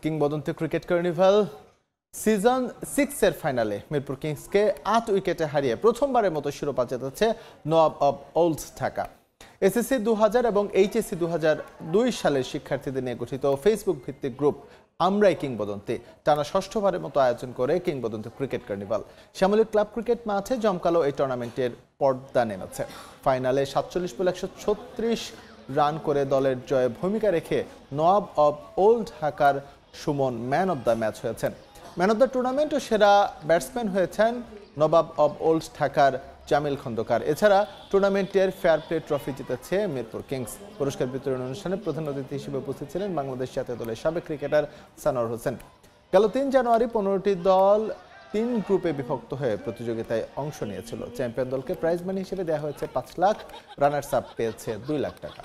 কিংবদন্তি cricket carnival season 6 এর ফাইনালে মিরপুর কিংসকে ৮ উইকেটে হারিয়ে প্রথমবারের মতো শিরোপা জেতেছে Nawab of old Dhaka. SSC 2000 এবং এইচএসসি 2002 সালের শিক্ষার্থীদের নিয়ে গঠিত ফেসবুক ভিত্তিক গ্রুপ আমরাই কিংবদন্তি টানা ষষ্ঠবারের মতো আয়োজন করে কিংবদন্তি cricket carnival. Shyamali club cricket মাঠে জমকালো এই টুর্নামেন্টের পর্দা নেমেছে। ফাইনালে 47 বলে 136 রান করে দলের জয়ে ভূমিকা রেখে নওয়াব অব ওল্ড ঢাকার Suman man of the match হয়েছেন। ম্যান অব দ্য টুর্নামেন্ট ও সেরা ব্যাটসম্যান হয়েছেন নবাব অব ওল্ড ঢাকার জামিল খন্দকার। এছাড়া টুর্নামেন্টের ফেয়ার প্লে ট্রফি জিতেছে মিরপুর কিংস। পুরস্কার বিতরণ অনুষ্ঠানে প্রধান অতিথি হিসেবে উপস্থিত ছিলেন বাংলাদেশ জাতীয় দলের সাবেক ক্রিকেটার সানোয়ার হোসেন। গেল 3 জানুয়ারি 15টি দল 3 গ্রুপে বিভক্ত হয়ে প্রতিযোগিতায় অংশ নিয়েছিল। চ্যাম্পিয়ন দলকে প্রাইজ মানি হিসেবে দেওয়া হয়েছে 5 লাখ, রানার্স আপ পেয়েছে 2 লাখ টাকা।